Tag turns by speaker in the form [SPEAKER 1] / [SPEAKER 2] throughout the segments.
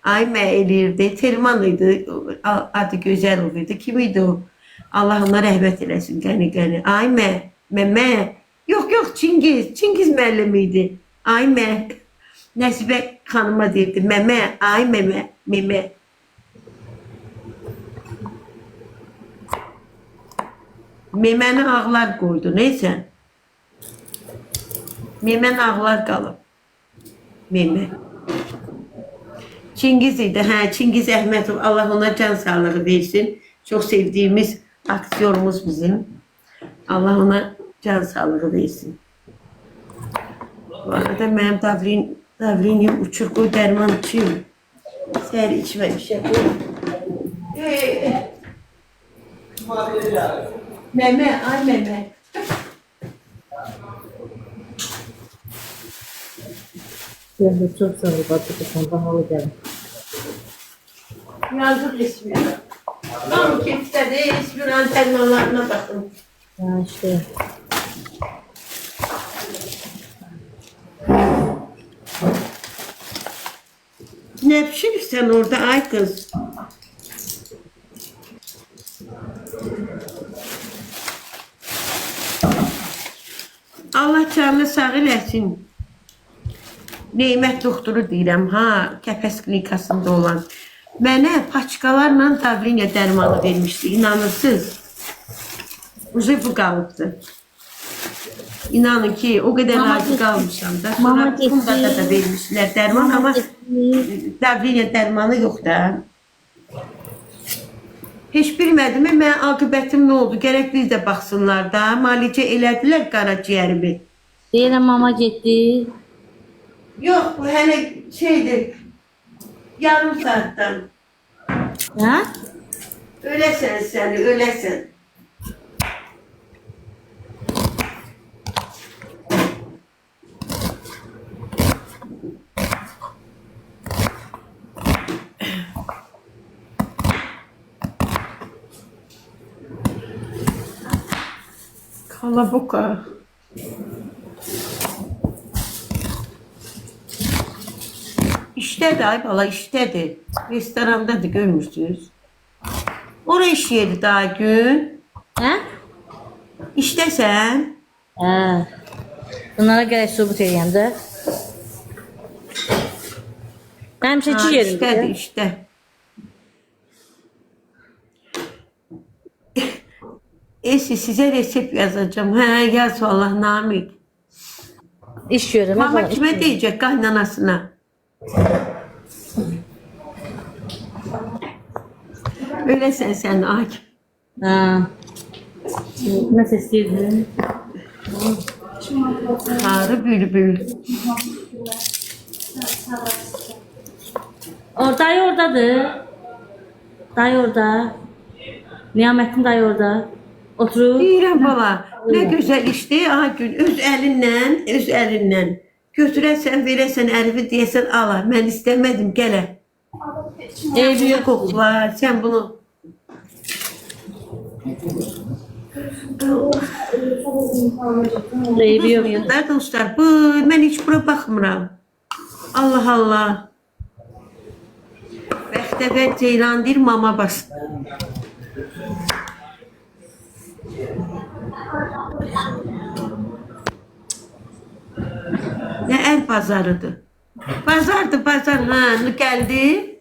[SPEAKER 1] Aymə eləyirdi. Telman idi. Adı gözəl olurdu. Kim idi o? Allah ona rəhmət eləsin. Qəni. Aymə, məmə. Yox, Çingiz. Çingiz müəllim idi. Aymə. Nəsibə xanıma deyirdi. Məmə, ay məmə. Meməni ağlar qoydu. Neysə. Memən ağlar qalıb. Memə. Çingiz idi. Çingiz Əhmədov. Allah ona can sağlığı versin. Çok sevdiğimiz aktörümüz bizim. Allah ona can sağlığı versin. Bu arada benim davrinim uçur koy derman içiyor. Səhər içməmişəm. Məmə, ay məmə.
[SPEAKER 2] Ben de çok sağ ol Batı pahalı geldi.
[SPEAKER 1] Yazıq İsmir. Tam kepsədə İsmir antennalarına baxın.
[SPEAKER 2] Ha işte.
[SPEAKER 1] Ne pişirirsən orada ay kız? Allah canını sağ eləsin. Neymət doktoru deyirəm, Kəpəs klinikasında olan. Mənə paçkalarla davrinya dərmanı vermişdi, inanırsınız. Ucu bu qalıbdı. İnanın ki, o qədər acı qalmışam da. Sonra Fundada da vermişlər dərman, amma davrinya dərmanı yox da. Heç bilmədim, mən aqibətim nə oldu? Gərək biz də baxsınlar da. Malicə elədilər qaraciyərimi.
[SPEAKER 2] Deyirəm mama getdi.
[SPEAKER 1] Yox, bu hələ şeydir. Yarım saatdən.
[SPEAKER 2] Ha?
[SPEAKER 1] Öləsən səni, öləsən. Kalaboka. İştədir ay bala, iştədir. Restorandadır, görmürsünüz. Oraya iş yeri daha gün.
[SPEAKER 2] Ha?
[SPEAKER 1] İştəsən.
[SPEAKER 2] Ha. Bunlara gerek subut edeyim de. Benim seçi yerim.
[SPEAKER 1] İştədir, iştə. Esi size resept yazacağım. Yaz vallahi Namik.
[SPEAKER 2] İş yerim.
[SPEAKER 1] Mama kime diyecek kaynanasına? Öylesin sen Akif.
[SPEAKER 2] Ha. Nasıl istedin?
[SPEAKER 1] Sarı bülbül.
[SPEAKER 2] Dayı oradadır. Dayı orada. Niyamettin dayı orada. Oturur.
[SPEAKER 1] Deyirəm baba, ne güzel işte Akif. Öz əlindən. Götürəsən, verəsən, ərifi deyəsən, ala. Mən istəmədim, gələ.
[SPEAKER 2] Eybi yok.
[SPEAKER 1] Koklar, sen bunu.
[SPEAKER 2] Eybi yok.
[SPEAKER 1] Bakmayın da dostlar, mən heç bura baxmıram. Allah Allah. Bəxtəvər Ceylandir mama bas. Ne el pazarıdır. Pazar, geldi.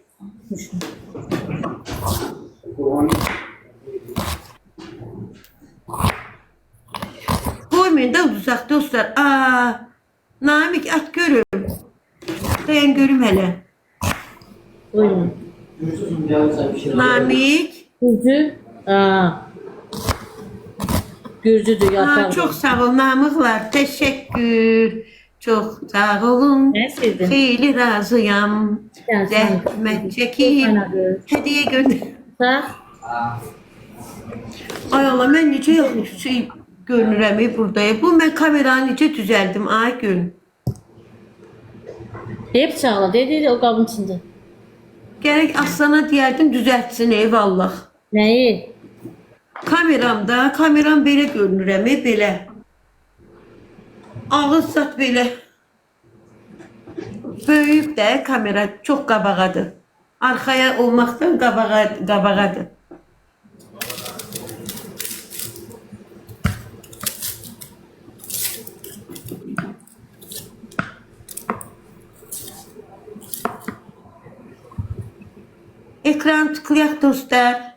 [SPEAKER 1] Koymayın da uzak dostlar. Namik at görüm. Dayan görüm hele.
[SPEAKER 2] Buyurun.
[SPEAKER 1] Namik.
[SPEAKER 2] Gürcü. Gürcüdür yapar.
[SPEAKER 1] Çok sağ ol Namıklar. Teşekkür. Çok sağ olun.
[SPEAKER 2] Ne sevdin?
[SPEAKER 1] Xeyli razıyam. Zəhmət çəkib. Hediye gönder.
[SPEAKER 2] Ha?
[SPEAKER 1] Ay Allah, mən necə yaxşı şey görünürəm buradayım. Bu mən kameranı necə düzəldim ay gün.
[SPEAKER 2] Hep çağla. Dedi o qabın içində.
[SPEAKER 1] Gərək Aslana deyərdim düzəltsin eyvallah.
[SPEAKER 2] Nəyi?
[SPEAKER 1] Kameram belə görünürəm belə. Ağız zat belə. Böyük də kamera çox qabağadır. Arxaya olmaqdan qabağadır. Ekran tıklayaq dostlar.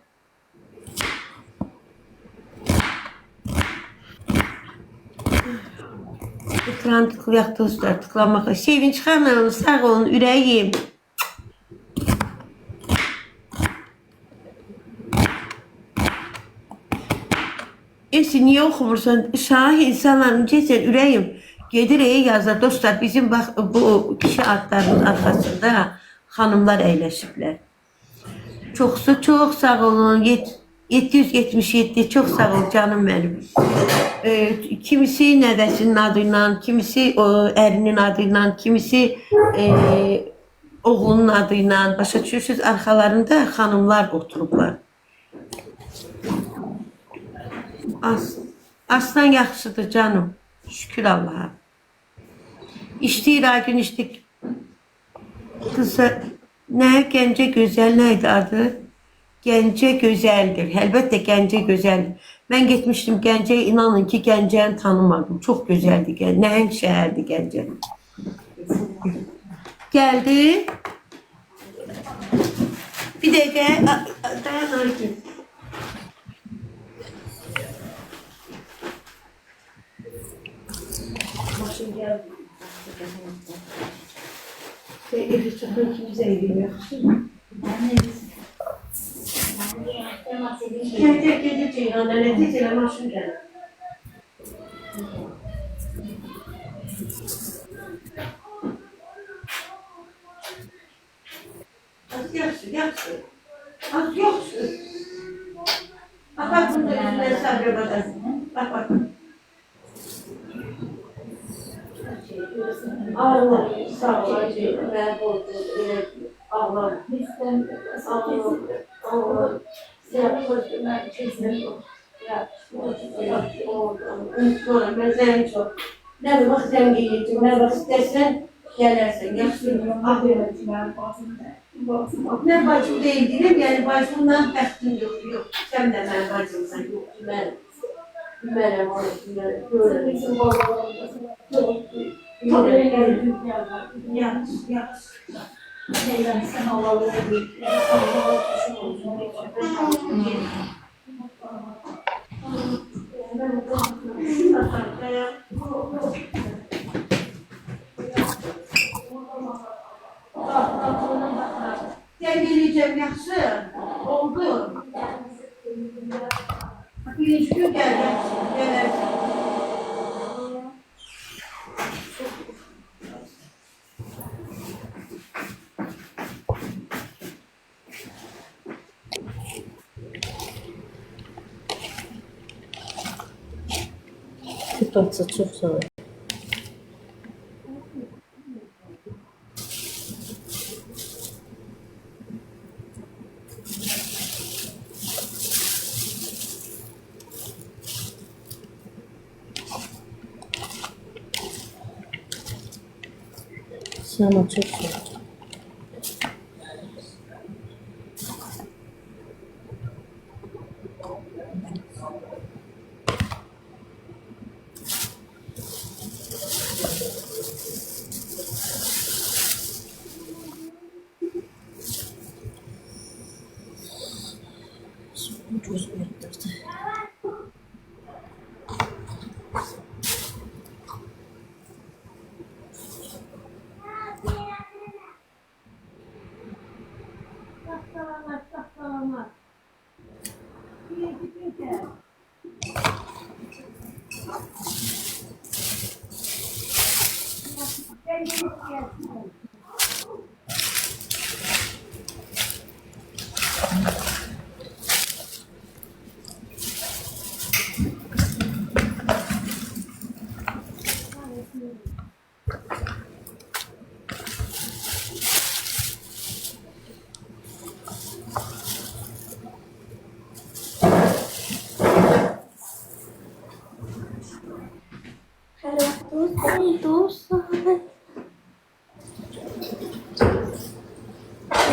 [SPEAKER 1] Ekran tıklayaq dostlar. Tıklamağa. Sevinç xanım, sağ olun, ürəyim. Esi niye okumursan? Şahin insanların geçen ürəyim. Gedir yazar dostlar. Bizim bax, bu kişi adlarının arkasında hanımlar əyləşiblər. Çok sağ olun. 777 çok sağ ol canım benim. Kimisi nəvəsinin adıyla, kimisi ərinin adıyla, kimisi oğlunun adıyla. Başa düşürsünüz, arxalarında xanımlar oturublar. Aslan yaxşıdır canım. Şükür Allah'a. İşləyir, ay gün işləyir. Kızı, nə Gəncə Gözəl neydi adı? Gəncə Gözəldir. Əlbəttə Gəncə Gözəldir. Mən getmişdim Gəncəyə, inanın ki Gəncəni tanımadım. Çox gözəldir Gəncə. Nəhəng şəhərdir Gəncə. Gəldi. Bir dəqiqə dayan Arkin. Maşın gəldi. Evi çıxın ki bizə evim yaxşı. Gece Ceyhan'da neticede maşın geldi. Az yaxşı. Az yoxsun. Bak bunda yüzünden sabrı bakarsın. Bak. Allah sağ ol. Ben oldu. Allah. Allah. Yapmadım kesin. Sonra ben seni çok. Ne vakit sen giyeceksin, ne vakit istersen gelersin. Yaxşıyım. Ne bacım değil dedim, yani bacımdan bəxtim yok. Sen de benim bacımsan, yok ki ben. Benim orası, böyle. Yaxşı. Sen Allah'ı bir Allah'ı düşün olsun. Sen geleceğim yaxşı. Oldu. Birinci gün gelersin.
[SPEAKER 2] Kutatsa çok sağ ol. Sana çok sağ ol. Ucuz bir yatırdı.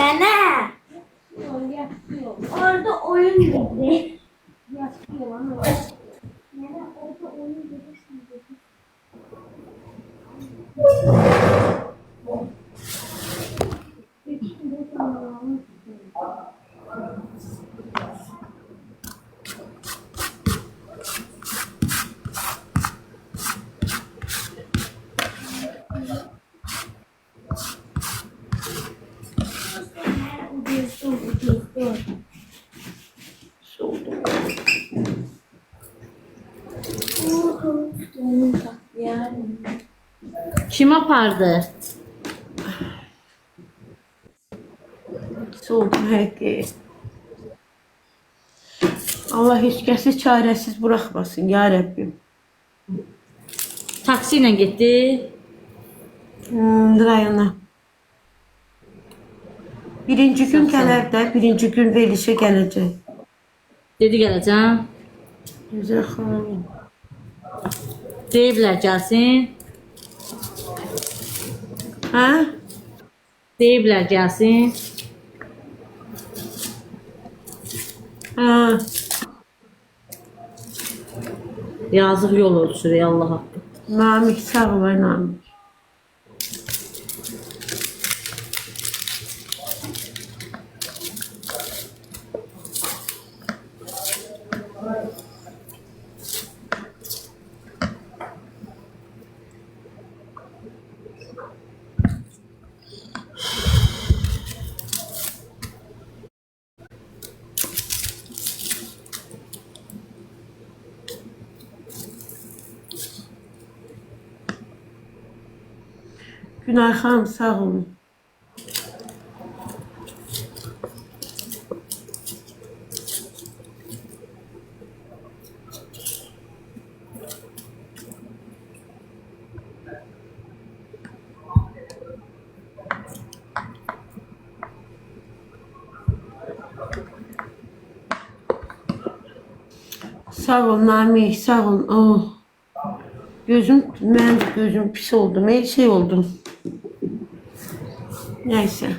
[SPEAKER 3] Nene. Orada oyun dedi. Nene orada oyun dedi.
[SPEAKER 1] Soğudum.
[SPEAKER 2] Kim apardı?
[SPEAKER 1] Soğudum həqiqi. Allah heç kəsi çarəsiz buraxmasın ya Rəbbim.
[SPEAKER 2] Taksi ilə getdi.
[SPEAKER 1] Rayona. Birinci gün gələr də, birinci gün verilişə gələcək.
[SPEAKER 2] Dedi gələcəm.
[SPEAKER 1] Gözəl xanım.
[SPEAKER 2] Deyiblər gəlsin.
[SPEAKER 1] Hə?
[SPEAKER 2] Deyiblər gəlsin.
[SPEAKER 1] Hə.
[SPEAKER 2] Yazıq yol ölçür Allah haqqı.
[SPEAKER 1] Namik sağ ol ay Namik. Günay xanım sağ olun. Sağ ol Namik, sağ ol. Oh. Gözüm pis oldum, her şey oldum. Neyse.